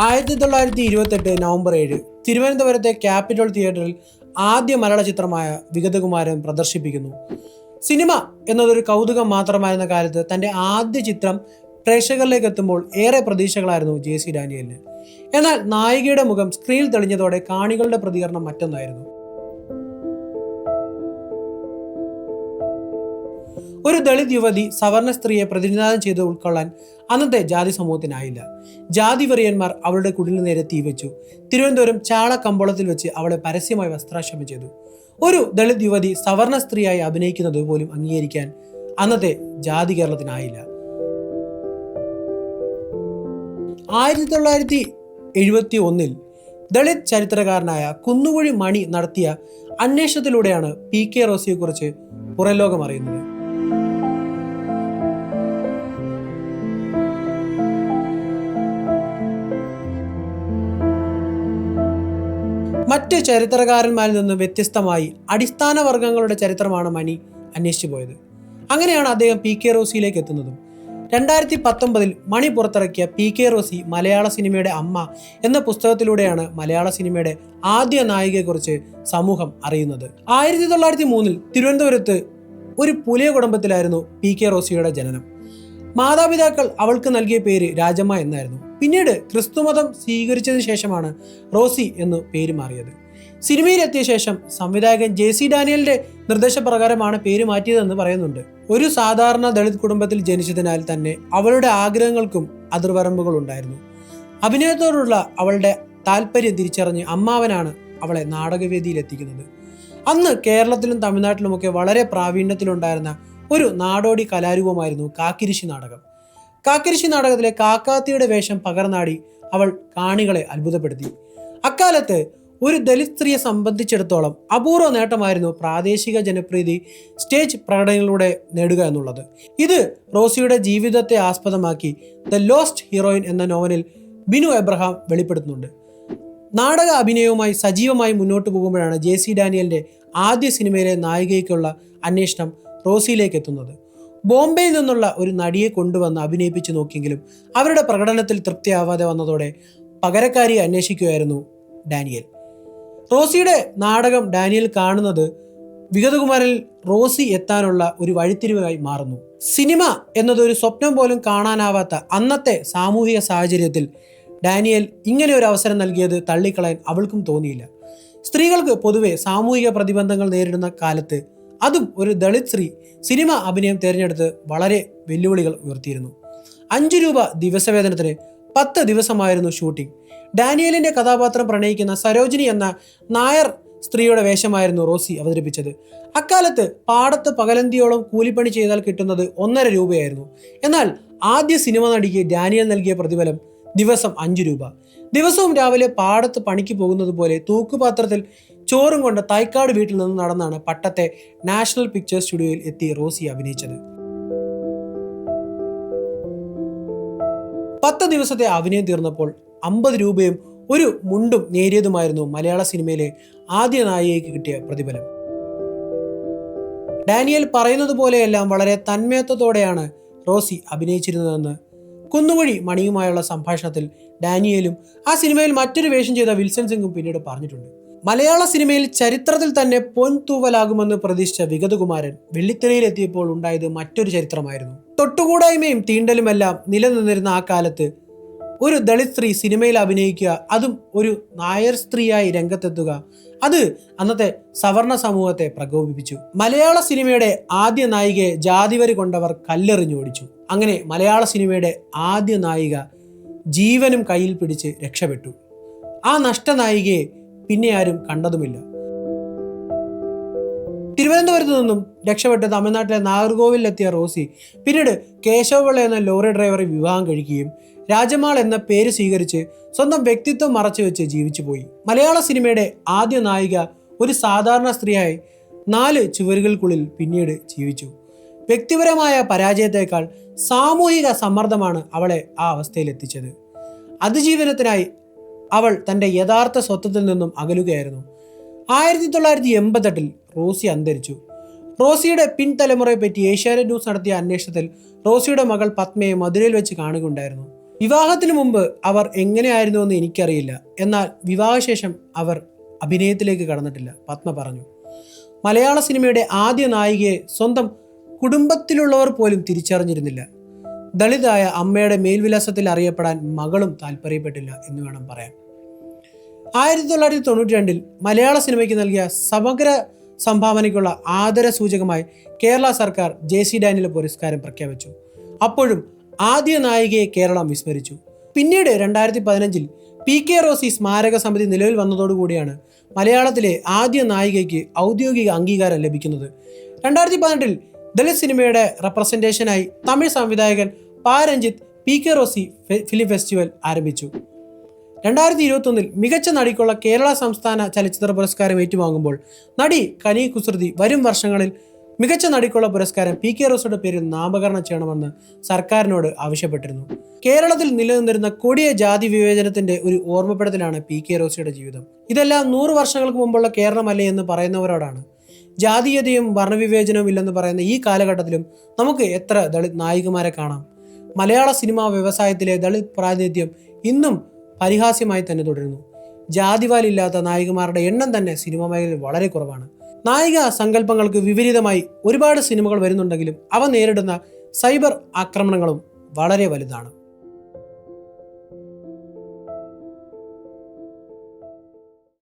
1928 November 7 തിരുവനന്തപുരത്തെ capital തിയേറ്ററിൽ ആദ്യ മലയാള ചിത്രമായ വിഗതകുമാരൻ പ്രദർശിപ്പിക്കുന്നു. സിനിമ എന്നതൊരു കൗതുകം മാത്രമായിരുന്ന കാലത്ത് തൻ്റെ ആദ്യ ചിത്രം പ്രേക്ഷകരിലേക്ക് എത്തുമ്പോൾ ഏറെ പ്രതീക്ഷകളായിരുന്നു ജെ.സി. ഡാനിയലിന്. എന്നാൽ നായികയുടെ മുഖം സ്ക്രീനിൽ തെളിഞ്ഞതോടെ കാണികളുടെ പ്രതികരണം മറ്റൊന്നായിരുന്നു. ഒരു ദളിത് യുവതി സവർണ സ്ത്രീയെ പ്രതിനിധാനം ചെയ്ത് ഉൾക്കൊള്ളാൻ അന്നത്തെ ജാതി സമൂഹത്തിനായില്ല. ജാതി വെറിയന്മാർ അവളുടെ കുടിലിന് നേരെ തീവച്ചു. തിരുവനന്തപുരം ചാള കമ്പോളത്തിൽ വെച്ച് അവളെ പരസ്യമായി വസ്ത്രാക്ഷേപം ചെയ്തു. ഒരു ദളിത് യുവതി സവർണ സ്ത്രീയായി അഭിനയിക്കുന്നത് പോലും അംഗീകരിക്കാൻ അന്നത്തെ ജാതി കേരളത്തിനായില്ല. 1971 ദളിത് ചരിത്രകാരനായ കുന്നുകുഴി മണി നടത്തിയ അന്വേഷണത്തിലൂടെയാണ് പി.കെ. റോസിയെക്കുറിച്ച് പുറംലോകം അറിയുന്നത്. മറ്റ് ചരിത്രകാരന്മാരിൽ നിന്നും വ്യത്യസ്തമായി അടിസ്ഥാന വർഗങ്ങളുടെ ചരിത്രമാണ് മണി അന്വേഷിച്ചു പോയത്. അങ്ങനെയാണ് അദ്ദേഹം പി.കെ. റോസിയിലേക്ക് എത്തുന്നതും. 2019 മണി പുറത്തിറക്കിയ പി.കെ. റോസി മലയാള സിനിമയുടെ അമ്മ എന്ന പുസ്തകത്തിലൂടെയാണ് മലയാള സിനിമയുടെ ആദ്യ നായികയെക്കുറിച്ച് സമൂഹം അറിയുന്നത്. 1903 തിരുവനന്തപുരത്ത് ഒരു പുലിയ കുടുംബത്തിലായിരുന്നു പി.കെ. റോസിയുടെ ജനനം. മാതാപിതാക്കൾ അവൾക്ക് നൽകിയ പേര് രാജമ്മ എന്നായിരുന്നു. പിന്നീട് ക്രിസ്തുമതം സ്വീകരിച്ചതിന് ശേഷമാണ് റോസി എന്ന് പേര് മാറിയത്. സിനിമയിലെത്തിയ ശേഷം സംവിധായകൻ ജെ.സി. ഡാനിയലിന്റെ നിർദ്ദേശപ്രകാരമാണ് പേര് മാറ്റിയതെന്ന് പറയുന്നുണ്ട്. ഒരു സാധാരണ ദളിത് കുടുംബത്തിൽ ജനിച്ചതിനാൽ തന്നെ അവളുടെ ആഗ്രഹങ്ങൾക്കും അതിർവരമ്പുകൾ ഉണ്ടായിരുന്നു. അഭിനയത്തോടുള്ള അവളുടെ താല്പര്യം തിരിച്ചറിഞ്ഞ് അമ്മാവനാണ് അവളെ നാടകവേദിയിൽ എത്തിക്കുന്നത്. അന്ന് കേരളത്തിലും തമിഴ്നാട്ടിലുമൊക്കെ വളരെ പ്രാവീണ്യത്തിലുണ്ടായിരുന്ന ഒരു നാടോടി കലാരൂപമായിരുന്നു കാക്കിരിശി നാടകം. കാക്കിരിശി നാടകത്തിലെ കാക്കാത്തിയുടെ വേഷം പകർന്നാടി അവൾ കാണികളെ അത്ഭുതപ്പെടുത്തി. അക്കാലത്ത് ഒരു ദലിത് സ്ത്രീയെ സംബന്ധിച്ചിടത്തോളം അപൂർവ നേട്ടമായിരുന്നു പ്രാദേശിക ജനപ്രീതി സ്റ്റേജ് പ്രകടനങ്ങളിലൂടെ നേടുക എന്നുള്ളത്. ഇത് റോസിയുടെ ജീവിതത്തെ ആസ്പദമാക്കി ദ ലോസ്റ്റ് ഹീറോയിൻ എന്ന നോവലിൽ ബിനു എബ്രഹാം വെളിപ്പെടുത്തുന്നുണ്ട്. നാടക അഭിനയവുമായി സജീവമായി മുന്നോട്ട് പോകുമ്പോഴാണ് ജെ.സി. ഡാനിയലിന്റെ ആദ്യ സിനിമയിലെ നായികയ്ക്കുള്ള അന്വേഷണം റോസിയിലേക്ക് എത്തുന്നത്. ബോംബെയിൽ നിന്നുള്ള ഒരു നടിയെ കൊണ്ടുവന്ന് അഭിനയിപ്പിച്ചു നോക്കിയെങ്കിലും അവരുടെ പ്രകടനത്തിൽ തൃപ്തിയാവാതെ വന്നതോടെ പകരക്കാരിയെ അന്വേഷിക്കുകയായിരുന്നു ഡാനിയൽ. റോസിയുടെ നാടകം ഡാനിയൽ കാണുന്നത് വിഗതകുമാരനിൽ റോസി എത്താനുള്ള ഒരു വഴിത്തിരിവായി മാറുന്നു. സിനിമ എന്നതൊരു സ്വപ്നം പോലും കാണാനാവാത്ത അന്നത്തെ സാമൂഹിക സാഹചര്യത്തിൽ ഡാനിയൽ ഇങ്ങനെ ഒരു അവസരം നൽകിയത് തള്ളിക്കളയാൻ അവൾക്കും തോന്നിയില്ല. സ്ത്രീകൾക്ക് പൊതുവെ സാമൂഹിക പ്രതിബന്ധങ്ങൾ നേരിടുന്ന കാലത്ത് അതും ഒരു ദളിത് സ്ത്രീ സിനിമ അഭിനയം തിരഞ്ഞെടുത്ത് വളരെ വെല്ലുവിളികൾ ഉയർത്തിയിരുന്നു. 5 രൂപ ദിവസവേതനത്തിന് 10 ദിവസമായിരുന്നു ഷൂട്ടിംഗ്. ഡാനിയലിന്റെ കഥാപാത്രം പ്രണയിക്കുന്ന സരോജിനി എന്ന നായർ സ്ത്രീയുടെ വേഷമായിരുന്നു റോസി അവതരിപ്പിച്ചത്. അക്കാലത്ത് പാടത്ത് പകലന്തിയോളം കൂലിപ്പണി ചെയ്താൽ കിട്ടുന്നത് 1.5 രൂപയായിരുന്നു. എന്നാൽ ആദ്യ സിനിമ നടിക്ക് ഡാനിയൽ നൽകിയ പ്രതിഫലം ദിവസം 5 രൂപ. ദിവസവും രാവിലെ പാടത്ത് പണിക്ക് പോകുന്നത് പോലെ തൂക്കുപാത്രത്തിൽ ചോറും കൊണ്ട് തൈക്കാട് വീട്ടിൽ നിന്ന് നടന്നാണ് പട്ടത്തെ നാഷണൽ പിക്ചേഴ്സ് സ്റ്റുഡിയോയിൽ എത്തി റോസി അഭിനയിച്ചത്. 10 ദിവസത്തെ അഭിനയം തീർന്നപ്പോൾ 50 രൂപയും ഒരു മുണ്ടും നേരിയതുമായിരുന്നു മലയാള സിനിമയിലെ ആദ്യ നായികയ്ക്ക് കിട്ടിയ പ്രതിഫലം. ഡാനിയൽ പറയുന്നത് പോലെയെല്ലാം വളരെ തന്മയത്വത്തോടെയാണ് റോസി അഭിനയിച്ചിരുന്നതെന്ന് കുന്നുകുഴി മണിയുമായുള്ള സംഭാഷണത്തിൽ ഡാനിയലും ആ സിനിമയിൽ മറ്റൊരു വേഷം ചെയ്ത വിൽസൺ സിംഗും പിന്നീട് പറഞ്ഞിട്ടുണ്ട്. മലയാള സിനിമയിൽ ചരിത്രത്തിൽ തന്നെ പൊൻതൂവലാകുമെന്ന് പ്രതീക്ഷിച്ച വിഗതകുമാരൻ വെള്ളിത്തിരയിലെത്തിയപ്പോൾ ഉണ്ടായത് മറ്റൊരു ചരിത്രമായിരുന്നു. തൊട്ടുകൂടായ്മയും തീണ്ടലുമെല്ലാം നിലനിന്നിരുന്ന ആ കാലത്ത് ഒരു ദളിത് സ്ത്രീ സിനിമയിൽ അഭിനയിക്കുക, അതും ഒരു നായർ സ്ത്രീയായി രംഗത്തെത്തുക, അത് അന്നത്തെ സവർണ സമൂഹത്തെ പ്രകോപിപ്പിച്ചു. മലയാള സിനിമയുടെ ആദ്യ നായികയെ ജാതിവരി കൊണ്ടവർ കല്ലെറിഞ്ഞോടിച്ചു. അങ്ങനെ മലയാള സിനിമയുടെ ആദ്യ നായിക ജീവനും കയ്യിൽ പിടിച്ച് രക്ഷപ്പെട്ടു. ആ നഷ്ടനായികയെ പിന്നെ ആരും കണ്ടതുമില്ല. തിരുവനന്തപുരത്ത് നിന്നും രക്ഷപ്പെട്ട് തമിഴ്നാട്ടിലെ നാഗർകോവിലെത്തിയ റോസി പിന്നീട് കേശവപിള്ള എന്ന ലോറി ഡ്രൈവറെ വിവാഹം കഴിക്കുകയും രാജമാൾ എന്ന പേര് സ്വീകരിച്ച് സ്വന്തം വ്യക്തിത്വം മറച്ചു വെച്ച് ജീവിച്ചു പോയി. മലയാള സിനിമയുടെ ആദ്യ നായിക ഒരു സാധാരണ സ്ത്രീയായി 4 ചുവരുകൾക്കുള്ളിൽ പിന്നീട് ജീവിച്ചു. വ്യക്തിപരമായ പരാജയത്തേക്കാൾ സാമൂഹിക സമ്മർദ്ദമാണ് അവളെ ആ അവസ്ഥയിലെത്തിച്ചത്. അതിജീവനത്തിനായി അവൾ തൻ്റെ യഥാർത്ഥ സ്വത്വത്തിൽ നിന്നും അകലുകയായിരുന്നു. 1988 റോസി അന്തരിച്ചു. റോസിയുടെ പിൻതലമുറയെ പറ്റി ഏഷ്യാനെറ്റ് ന്യൂസ് നടത്തിയ അന്വേഷണത്തിൽ റോസിയുടെ മകൾ പത്മയെ മധുരയിൽ വെച്ച് കാണുകയുണ്ടായിരുന്നു. വിവാഹത്തിന് മുമ്പ് അവർ എങ്ങനെയായിരുന്നുവെന്ന് എനിക്കറിയില്ല, എന്നാൽ വിവാഹശേഷം അവർ അഭിനയത്തിലേക്ക് കടന്നിട്ടില്ല, പത്മ പറഞ്ഞു. മലയാള സിനിമയുടെ ആദ്യ നായികയെ സ്വന്തം കുടുംബത്തിലുള്ളവർ പോലും തിരിച്ചറിഞ്ഞിരുന്നില്ല. ദളിതായ അമ്മയുടെ മേൽവിലാസത്തിൽ അറിയപ്പെടാൻ മകളും താല്പര്യപ്പെട്ടില്ല എന്ന് വേണം പറയാൻ. 1992 മലയാള സിനിമയ്ക്ക് നൽകിയ സമഗ്ര സംഭാവനയ്ക്കുള്ള ആദര സൂചകമായി കേരള സർക്കാർ JC ഡാനിയൽ പുരസ്കാരം പ്രഖ്യാപിച്ചു. അപ്പോഴും ആദ്യ നായികയെ കേരളം വിസ്മരിച്ചു. പിന്നീട് 2015 PK റോസി സ്മാരക സമിതി നിലവിൽ വന്നതോടുകൂടിയാണ് മലയാളത്തിലെ ആദ്യ നായികയ്ക്ക് ഔദ്യോഗിക അംഗീകാരം ലഭിക്കുന്നത്. 2018 ദളിത് സിനിമയുടെ റെപ്രസെൻറ്റേഷനായി തമിഴ് സംവിധായകൻ Pa Ranjith PK Rosy film festival ആരംഭിച്ചു. 2021 മികച്ച നടിക്കുള്ള കേരള സംസ്ഥാന ചലച്ചിത്ര പുരസ്കാരം ഏറ്റുവാങ്ങുമ്പോൾ നടി കനി കുസൃതി വരും വർഷങ്ങളിൽ മികച്ച നടിക്കുള്ള പുരസ്കാരം PK റോസിയുടെ പേരിൽ നാമകരണം ചെയ്യണമെന്ന് സർക്കാരിനോട് ആവശ്യപ്പെട്ടിരുന്നു. കേരളത്തിൽ നിലനിന്നിരുന്ന കൊടിയ ജാതി വിവേചനത്തിന്റെ ഒരു ഓർമ്മപ്പെടുത്തലാണ് PK റോസിയുടെ ജീവിതം. ഇതെല്ലാം 100 വർഷങ്ങൾക്ക് മുമ്പുള്ള കേരളമല്ലേ എന്ന് പറയുന്നവരോടാണ്. ജാതീയതയും വർണ്ണവിവേചനവും ഇല്ലെന്ന് പറയുന്ന ഈ കാലഘട്ടത്തിലും നമുക്ക് എത്ര ദളിത് നായികമാരെ കാണാം. മലയാള സിനിമാ വ്യവസായത്തിലെ ദളിത് പ്രാതിനിധ്യം ഇന്നും പരിഹാസ്യമായി തന്നെ തുടരുന്നു. ജാതിവാലില്ലാത്ത നായികമാരുടെ എണ്ണം തന്നെ സിനിമാ മേഖലയിൽ വളരെ കുറവാണ്. നായിക സങ്കല്പങ്ങൾക്ക് വിപരീതമായി ഒരുപാട് സിനിമകൾ വരുന്നുണ്ടെങ്കിലും അവ നേരിടുന്ന സൈബർ ആക്രമണങ്ങളും വളരെ വലുതാണ്.